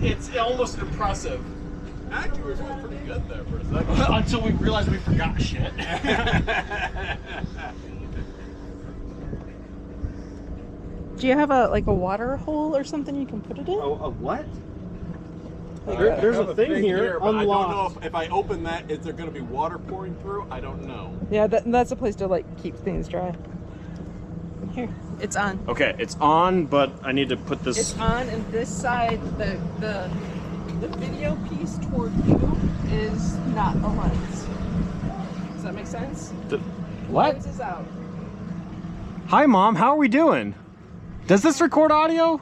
it's almost impressive. Actually, we're doing pretty good there for a second. Until we realized we forgot shit. Do you have a water hole or something you can put it in? A what? There's a thing here, but I don't know unlocked. if I open that, is there going to be water pouring through? I don't know. Yeah, that's a place to like keep things dry. Here, it's on. Okay, it's on, but I need to put this. It's on, and this side, the video piece toward you is not a lens. Does that make sense? What? Lens is out. Hi, Mom. How are we doing? Does this record audio?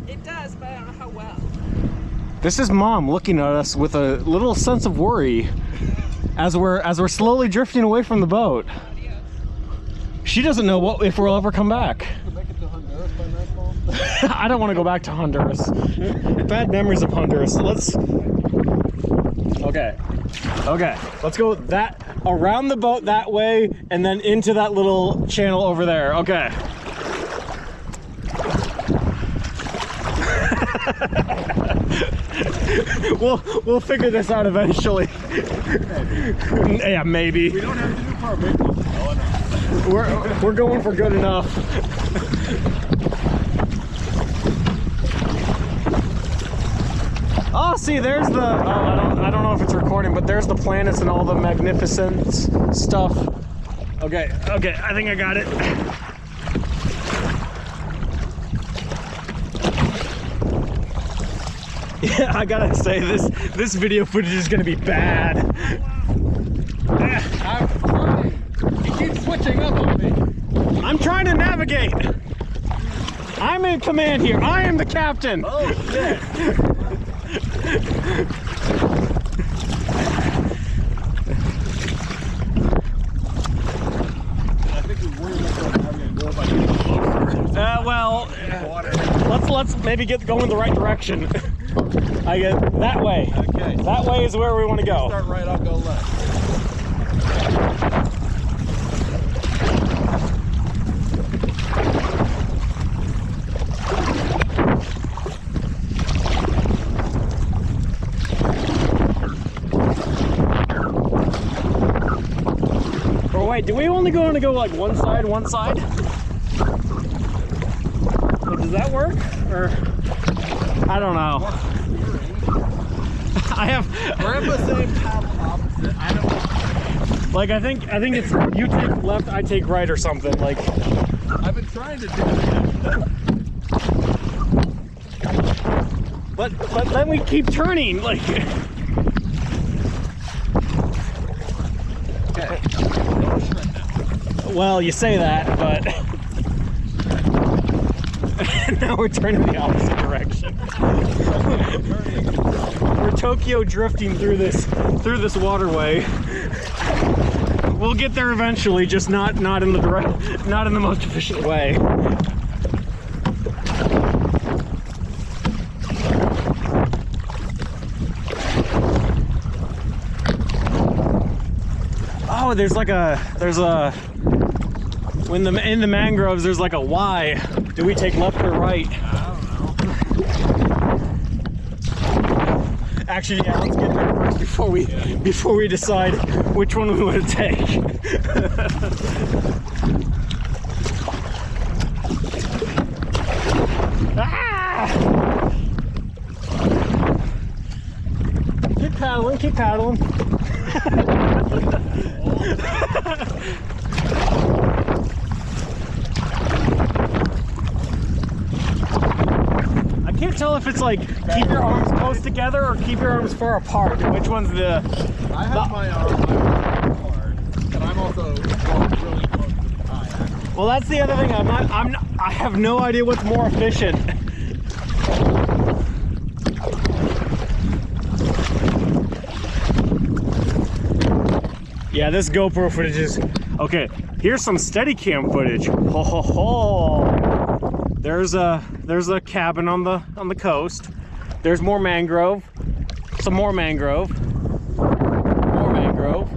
It does, but I don't know how well. This is Mom looking at us with a little sense of worry as we're slowly drifting away from the boat. She doesn't know if we'll ever come back. Make it to Honduras by nightfall? I don't want to go back to Honduras. Bad memories of Honduras. Okay. Let's go around the boat that way and then into that little channel over there. Okay. We'll figure this out eventually. Yeah, maybe. We don't have to do perfect. We're going for good enough. Oh, see, there's the. Oh, I don't know if it's recording, but there's the planets and all the magnificent stuff. Okay, I think I got it. Yeah, I gotta say this video footage is gonna be bad. I'm trying. He keeps switching up on me. I'm trying to navigate. I'm in command here. I am the captain. Oh shit. I think we worry about having to go by Well, water. let's maybe get going the right direction. I get that way. Okay. That way is where we want to go. Start right, I'll go left. Or wait, do we only want to go like one side? Like, does that work? Or I don't know. We're at the same paddle opposite. I don't know. Like I think it's you take left, I take right or something. Like I've been trying to do that. but then we keep turning like Okay. well, you say that, but now we're turning the opposite direction. We're Tokyo drifting through this waterway. We'll get there eventually, just not in the most efficient way. Oh, in the mangroves there's like a Y. Do we take left or right? I don't know. Actually, yeah, let's get there first before we decide which one we want to take. Ah! Keep paddling. I can't tell if it's like keep your arms close together or keep your arms far apart. Which one's the? I have my arm hard, and I'm also really close to the kayak. Well, that's the other thing. I have no idea what's more efficient. Yeah, this GoPro footage is okay. Here's some Steadicam footage. Ho ho ho! There's a cabin on the coast. There's more mangrove. Some more mangrove. More mangrove.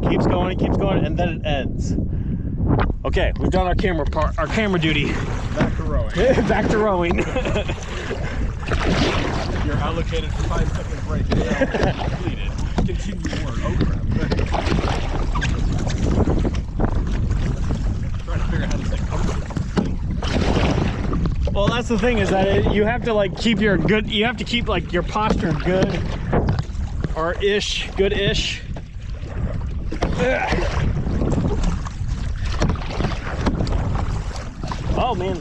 Keeps going, and then it ends. Okay, we've done our camera duty. Back to rowing. Back to rowing. Allocated for 5-second break. Completed. Continue work. Oh crap. Trying to figure out how to say comfortable. Well, that's the thing is that you have to like keep your good. You have to keep like your posture good, or ish, good-ish. Oh man,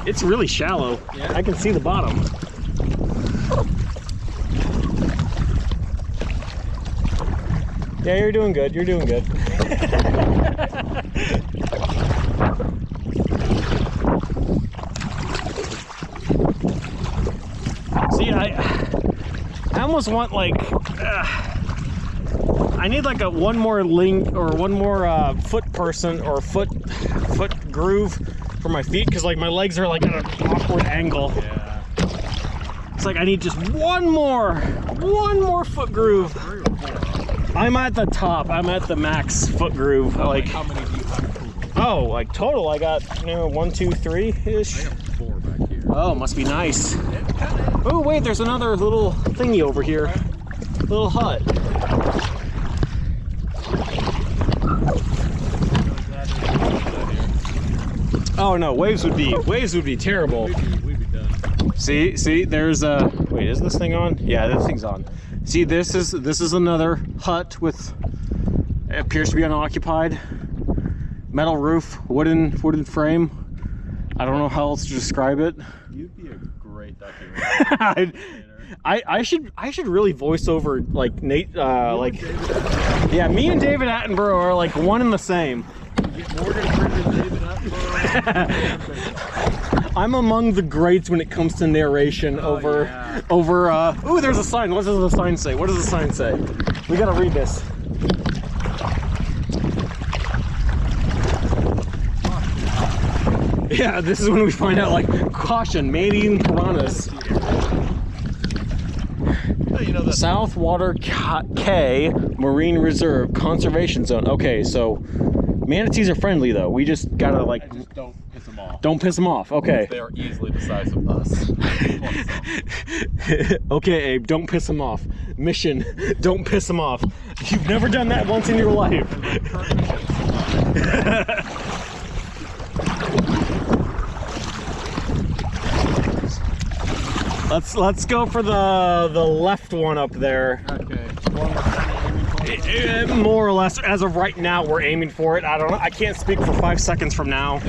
it's really shallow. Yeah. I can see the bottom. Yeah, you're doing good. You're doing good. See, I almost want like I need like one more link or one more foot person or foot groove for my feet, because like my legs are like at an awkward angle. Yeah. It's like I need just one more foot groove. 3 or 4. I'm at the top. I'm at the max foot groove. Like how many do you have total? oh, like total I got 1, 2, 3 ish. I have 4 back here. Oh, must be nice. Oh wait, there's another little thingy over here. Little hut. Oh no, waves would be terrible. We'd be done. See, there's wait, is this thing on? Yeah, this thing's on. See, this is another hut with, it appears to be unoccupied. Metal roof, wooden frame. I don't know how else to describe it. You'd be a great documentary. I should really voice over like Nate like yeah, me and David Attenborough are like one and the same. Morgan Freeman, David Attenborough. I'm among the greats when it comes to narration over ooh, there's a sign. What does the sign say? What does the sign say? We gotta read this. Yeah, this is when we find out like caution, man-eating piranhas. You know, South Water Cay Marine Reserve Conservation Zone. Okay, so manatees are friendly though. We just gotta like just don't piss them off. don't piss them off. Okay. They are easily the size of us. Okay, Abe, don't piss them off. Mission, don't piss them off. You've never done that once in your life. Let's go for the left one up there. Okay. More or less, as of right now, we're aiming for it. I don't know. I can't speak for 5 seconds from now.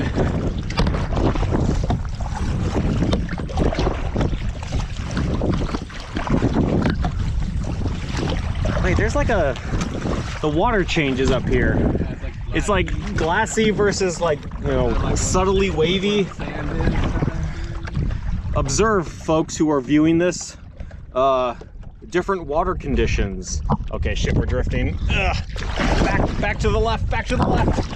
Wait, there's like the water changes up here. Yeah, It's like glassy versus like, you know, subtly wavy. Observe, folks who are viewing this, different water conditions. Okay, shit, we're drifting. Ugh. Back to the left, back to the left.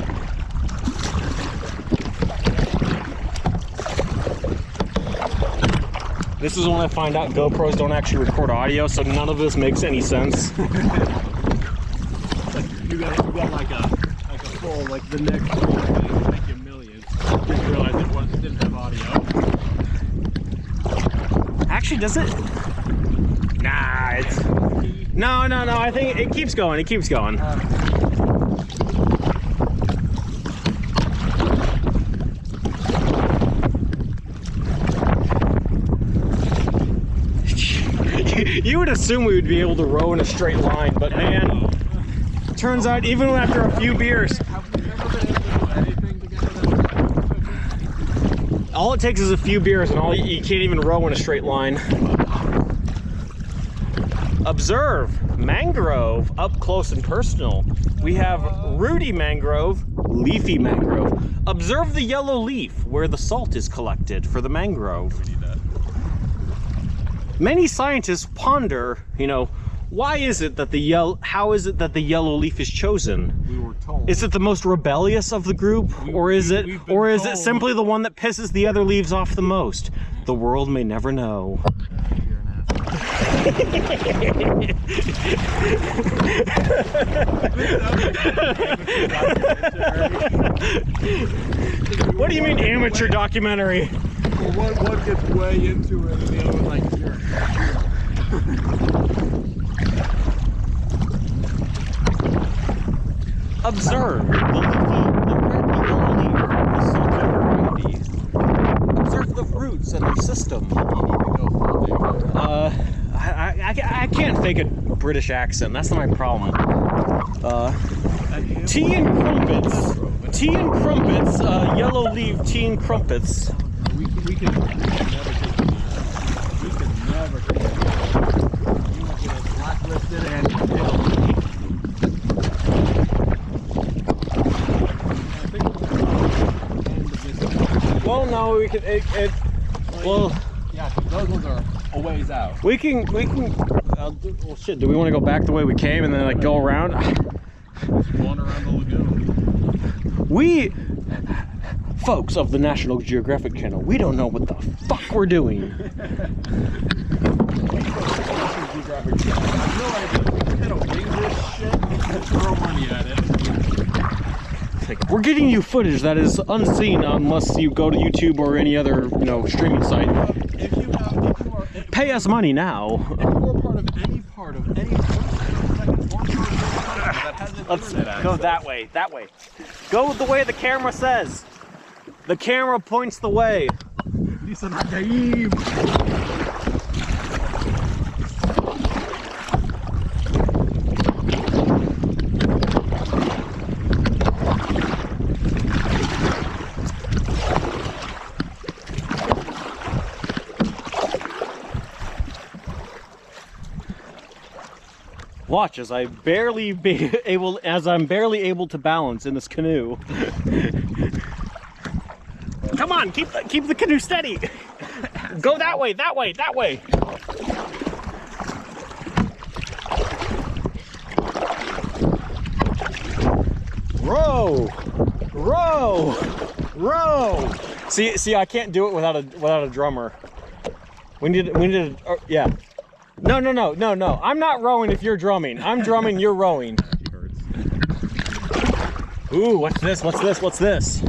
This is when I find out GoPros don't actually record audio, so none of this makes any sense. You got like a full, like the next one will make you millions. You realize it didn't have audio. Actually, does it? Nah, it's... No, I think it keeps going, it keeps going. You would assume we would be able to row in a straight line, but man, turns out even after a few beers, Have we never been able to do anything together? all it takes is a few beers and you can't even row in a straight line. Observe mangrove up close and personal. We have rooty mangrove, leafy mangrove. Observe the yellow leaf where the salt is collected for the mangrove. We need that. Many scientists ponder, you know, how is it that the yellow leaf is chosen? We were told. Is it the most rebellious of the group, or is it simply the one that pisses the other leaves off the most? The world may never know. You're an asshole. What do you mean amateur documentary? One gets way into it and the other one's like, you're Observe the red yellow leaf, the sultan variety. Observe the roots and their system. I can't fake a British accent. That's not my problem. Tea and crumpets. Tea and crumpets. Yellow leaf tea and crumpets. We can never take it. We can never take it. You will get us blacklisted and well, no, we can. Well, yeah, those ones are a ways out. we can. Well, shit. Do we want to go back the way we came and then like go around? Going around the lagoon. We, folks of the National Geographic Channel, we don't know what the fuck we're doing. Geographic Channel. I have no idea. We kind of wing this shit and throw money at it. Like, we're getting you footage that is unseen unless you go to YouTube or any other, streaming site. If you are Pay us money now. if you're part of any that has an Let's internet go access, that way, that way. Go the way the camera says. The camera points the way. Listen, Nagaib. Watch as I'm barely able to balance in this canoe. Come on, keep the canoe steady. Go that way, that way, that way. Row, row, row. See, I can't do it without a drummer. We need yeah. No. I'm not rowing if you're drumming. I'm drumming, you're rowing. Ooh, what's this? What's this? What's this?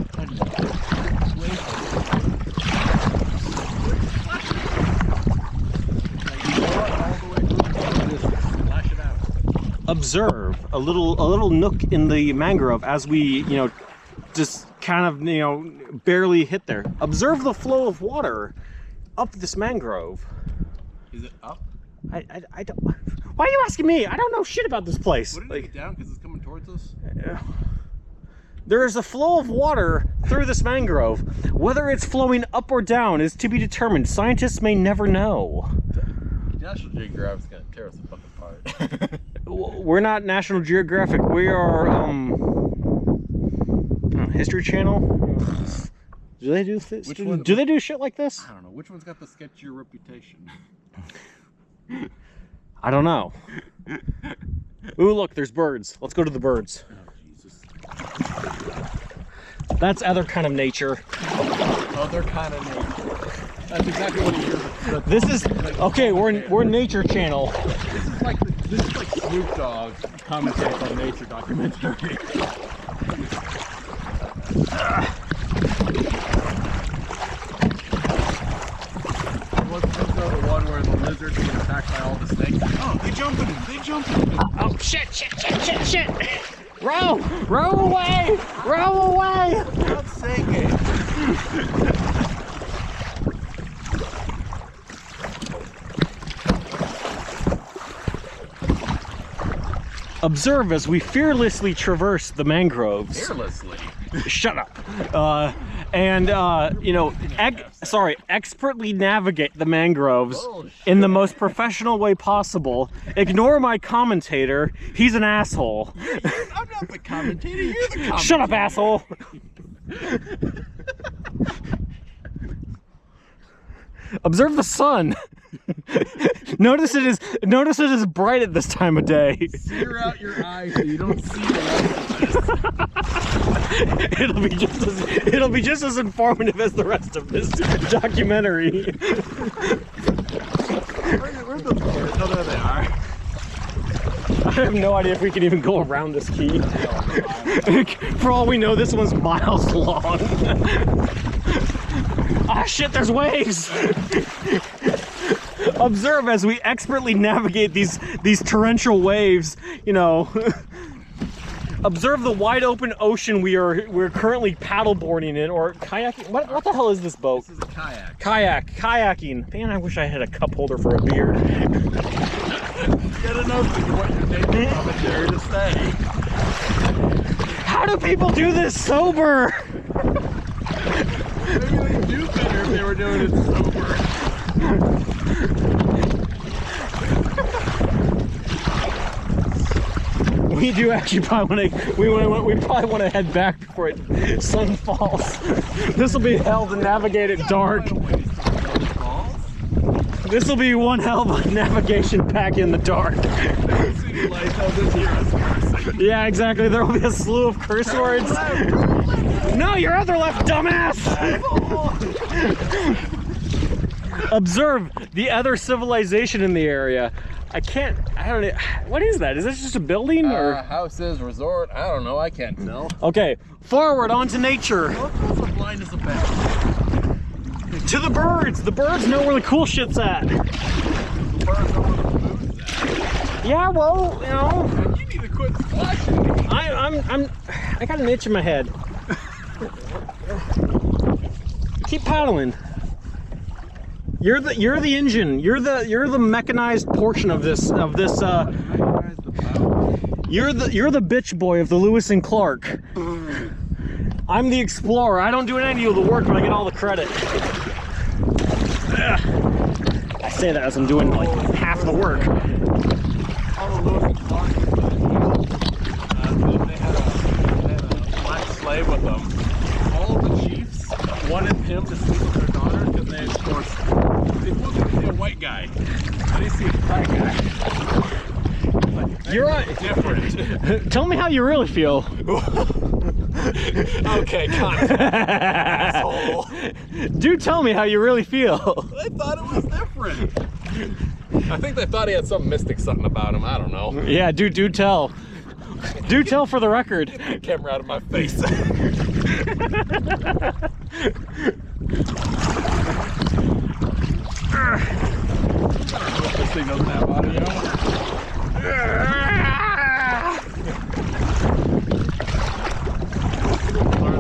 Observe a little nook in the mangrove as we, just kind of, barely hit there. Observe the flow of water up this mangrove. Is it up? I don't. Why are you asking me? I don't know shit about this place. Wouldn't it get down because it's coming towards us? There is a flow of water through this mangrove. Whether it's flowing up or down is to be determined. Scientists may never know. National Geographic's gonna tear us the fucking apart. We're not National Geographic. We are History Channel. Do they do this? Do they do shit like this? I don't know. Which one's got the sketchier reputation? I don't know. Ooh, look, there's birds. Let's go to the birds. Oh, Jesus. That's other kind of nature. Other kind of nature. That's exactly what you're. This is okay. We're Nature Channel. This is like Snoop Dogg commentating on nature documentary. Let's go the one where the lizard's being attacked by all the snakes. Oh, they jumping! They jumping! Oh shit! Row away! Row away! Let's sing it. Observe as we fearlessly traverse the mangroves. Fearlessly. Shut up. Expertly navigate the mangroves in the most professional way possible. Ignore my commentator. He's an asshole. I'm not the commentator, you're the commentator. Shut up, asshole. Observe the sun. Notice it is bright at this time of day. Sear out your eyes so you don't see the rest of this. It'll be just as informative as the rest of this documentary. Where's those birds? Oh, there they are. I have no idea if we can even go around this key. For all we know, this one's miles long. Ah shit, there's waves! Observe as we expertly navigate these torrential waves, you know. Observe the wide open ocean we're currently paddleboarding in, or kayaking. What the hell is this boat? This is a kayak. Kayaking. Man, I wish I had a cup holder for a beer. You gotta know what your nature of it there to stay. How do people do this sober? Maybe they do better if they were doing it sober. We do actually probably we probably want to head back before sun falls. This will be hell to navigate at dark. This will be one hell of a navigation back in the dark. Yeah, exactly. There will be a slew of curse words. No, your other left, dumbass! Observe the other civilization in the area. I don't know. What is that? Is this just a building or? Houses, resort, I don't know, I can't tell. Okay, forward onto nature. Locals are blind as a bat. To the birds. The birds know where the cool shit's at. The birds know where the food's at. Yeah, well, you know. You need to quit splashing. I got an itch in my head. Keep paddling. You're the engine. You're the mechanized portion of this. You're the bitch boy of the Lewis and Clark. I'm the explorer. I don't do any of the work, but I get all the credit. I say that as I'm doing like half the work. All the Lewis and Clark, they had a black slave with them. All the chiefs wanted him to sleep with their daughter because they, of course, they wanted to see a white guy. They see a black guy. Like, You're right. Different. Tell me how you really feel. Okay, asshole. Do tell me how you really feel. They thought it was different. I think they thought he had some mystic something about him. I don't know. Yeah, do tell. Do tell for the record. Get the camera out of my face. This thing doesn't have audio.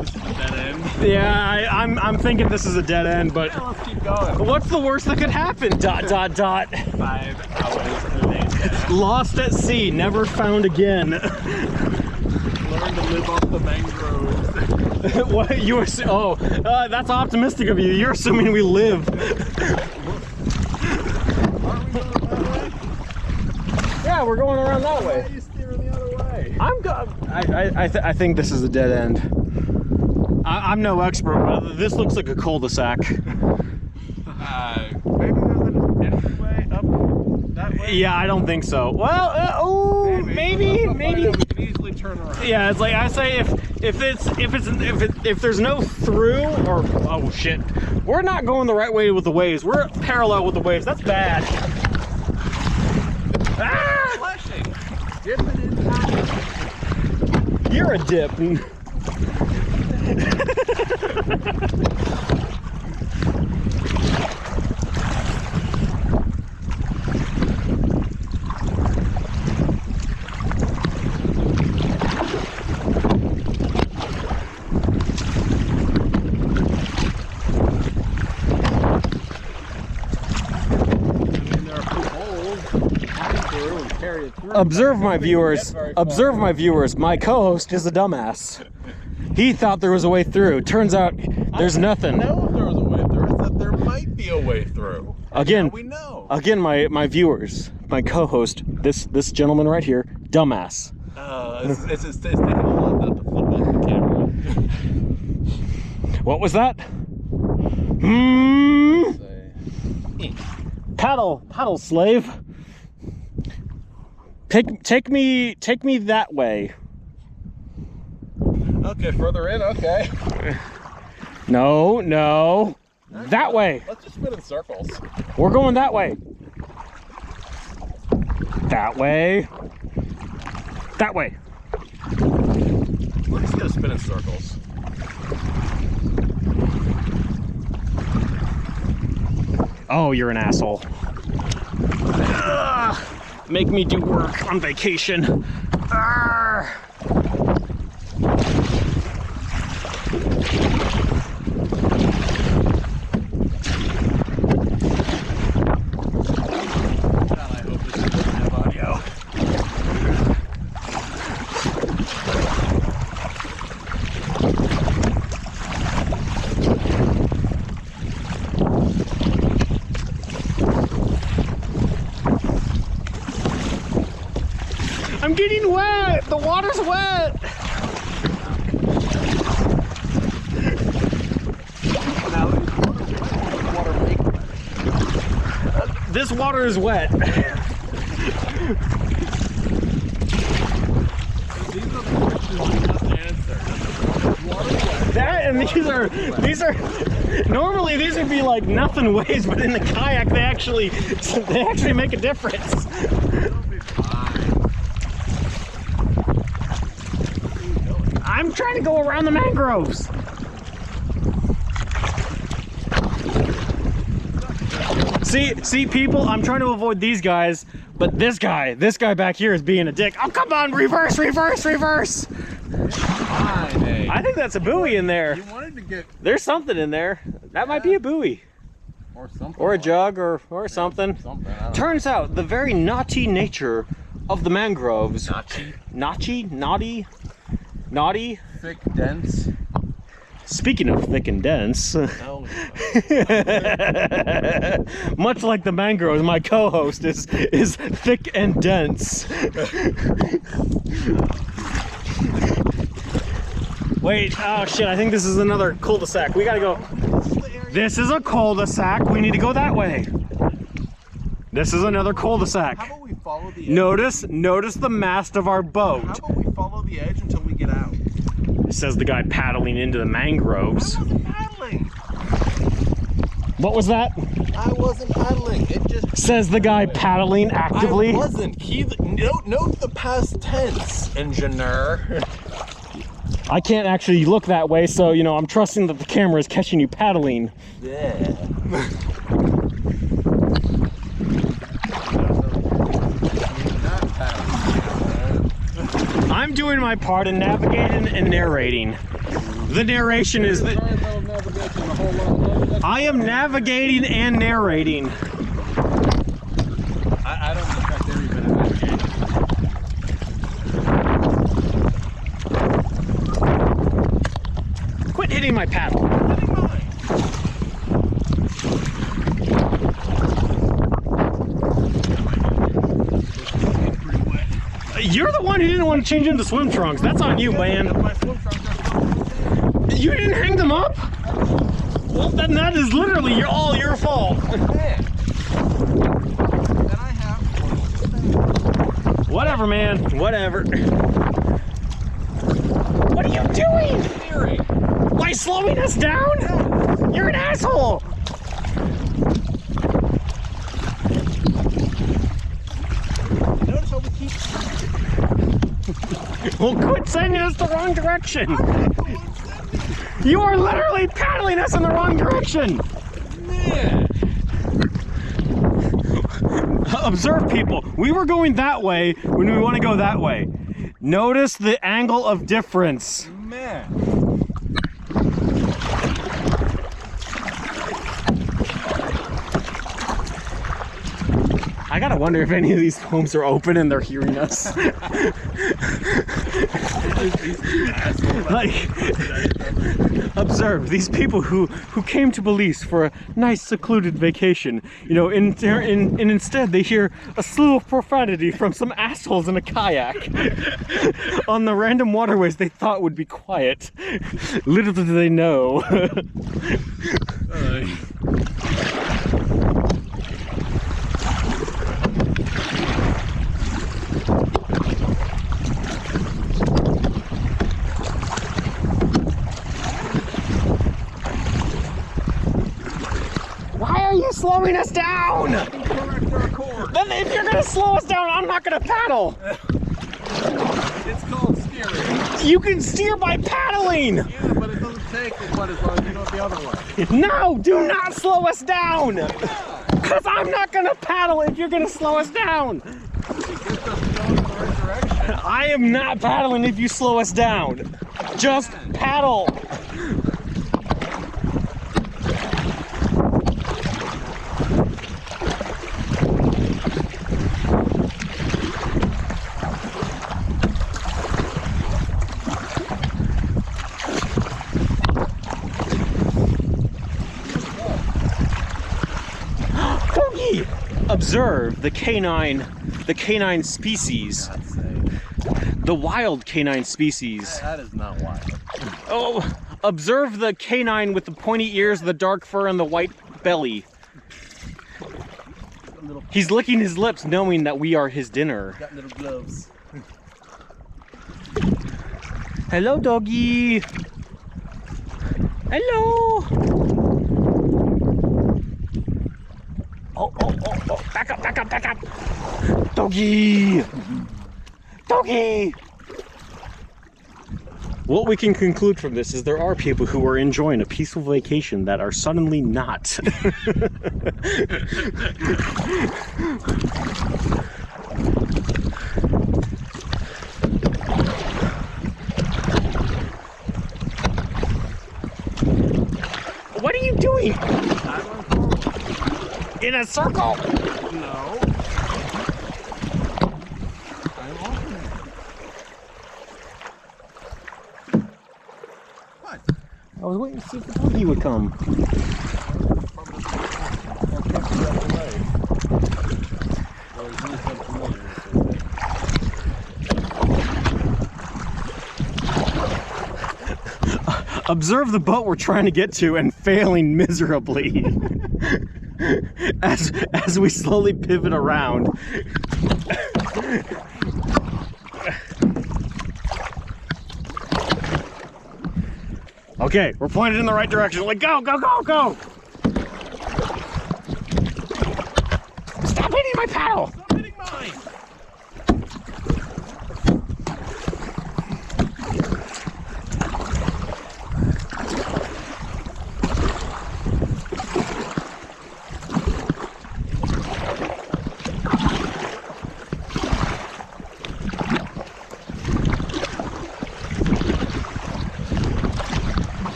This is a dead end. Yeah, I'm thinking this is a dead end, but Yeah, let's keep going. what's the worst that could happen? ... 5 hours later. Lost at sea, never found again. Learn to live off the mangroves. What you were? That's optimistic of you. You're assuming we live. Aren't we going that way? Yeah, we're going around that Why way. are you steering the other way? I think this is a dead end. I'm no expert, but this looks like a cul-de-sac. Maybe there's an entryway up that way? Yeah, I don't think so. Well, maybe. We can easily turn around. Yeah, it's like I say, if there's no through, or oh shit, we're not going the right way with the waves. We're parallel with the waves. That's bad. Ah! Flashing. Dip it in. You're a dip. Observe my viewers. Observe my viewers. My co-host is a dumbass. He thought there was a way through. Turns out there's nothing. I know if there was a way through. It's that there might be a way through. Again, we know. Again, my viewers, my co-host, this gentleman right here, dumbass. It's taking a lot not to flip off the camera. What was that? Paddle, slave. Take me that way. Okay, further in. Okay. No. That way. Let's just spin in circles. We're going that way. That way. That way. We're just gonna spin in circles. Oh, you're an asshole. make me do work on vacation. Arrgh. I'm getting wet! The water's wet! This water is wet. That and these are normally these would be like nothing ways, but in the kayak they actually make a difference. I'm trying to go around the mangroves. See people, I'm trying to avoid these guys, but this guy back here is being a dick. Oh, come on, reverse, reverse, reverse. I think that's a buoy in there. You wanted to get... There's something in there. That might be a buoy. Or something. Or a jug or something. Turns out the very knotty nature of the mangroves. Naughty? Thick, dense. Speaking of thick and dense, much like the mangroves, my co-host is thick and dense. Wait, oh shit, I think this is another cul-de-sac. We gotta go. This is a cul-de-sac. We need to go that way. This is another cul-de-sac. How about we follow the edge? Notice the mast of our boat. How about we follow the edge until we get out? Says the guy paddling into the mangroves. I wasn't paddling. What was that? I wasn't paddling. It just... Says the guy paddling actively. I wasn't. Note the past tense, engineer. I can't actually look that way, so, you know, I'm trusting that the camera is catching you paddling. Yeah. I'm doing my part in navigating and narrating. The narration is that I am navigating and narrating. I don't expect every bit of navigation. Quit hitting my paddle. You're the one who didn't want to change into swim trunks. That's on you, man. You didn't hang them up? Well, then that is literally all your fault. Whatever, man. Whatever. What are you doing? Steering. Why, slowing us down? You're an asshole. Notice how we keep... Well, quit sending us the wrong direction. You are literally paddling us in the wrong direction. Man. Observe, people. We were going that way when we want to go that way. Notice the angle of difference. Man. I gotta wonder if any of these homes are open and they're hearing us. Like, observe these people who came to Belize for a nice secluded vacation, you know, and instead they hear a slew of profanity from some assholes in a kayak on the random waterways they thought would be quiet. Little did they know. Why are you slowing us down? Then if you're gonna slow us down, I'm not gonna paddle. It's called steering. You can steer by paddling. Yeah, but it doesn't take as long as you go the other way. No, do not slow us down. Yeah. Because I'm not going to paddle if you're going to slow us down. I am not paddling if you slow us down. Just paddle. Observe the canine species. The wild canine species. That is not wild. Oh, observe the canine with the pointy ears, the dark fur, and the white belly. He's licking his lips knowing that we are his dinner. Got little gloves. Hello, doggy. Hello. Oh, back up, back up, back up. Doggy. Doggy. What we can conclude from this is there are people who are enjoying a peaceful vacation that are suddenly not. What are you doing? In a circle? No. I'm alternating. What? I was waiting to see if the doggy would come. Observe the boat we're trying to get to and failing miserably. As we slowly pivot around. Okay, we're pointed in the right direction. Like, go, go, go, go! Stop hitting my paddle! Stop hitting mine!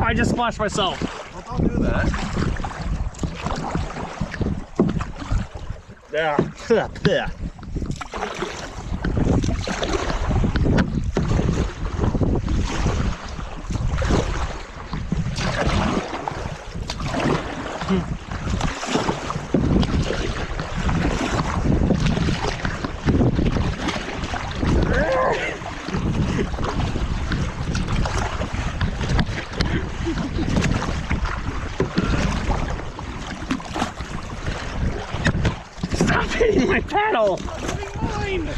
I just splashed myself. Well, don't do that. Yeah. Stop hitting my paddle! Stop hitting mine!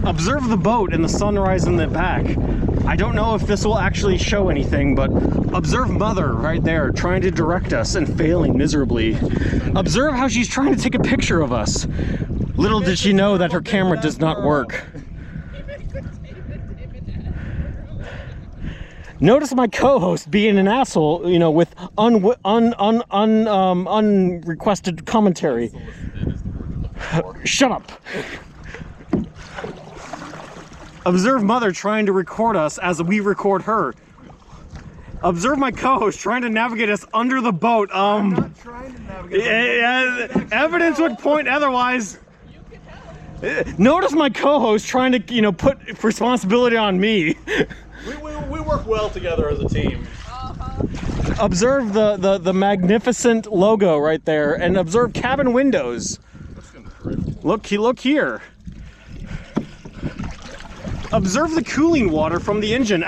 Observe the boat and the sunrise in the back. I don't know if this will actually show anything, but observe Mother right there trying to direct us and failing miserably. Observe how she's trying to take a picture of us. Little did she know that her camera does not work. Notice my co-host being an asshole, you know, with unrequested commentary. Shut up. Observe Mother trying to record us as we record her. Observe my co-host trying to navigate us under the boat. I'm not trying to navigate. Evidence would point otherwise. Notice my co-host trying to, you know, put responsibility on me. We work well together as a team. Observe the magnificent logo right there, and observe cabin windows. Look here. Observe the cooling water from the engine.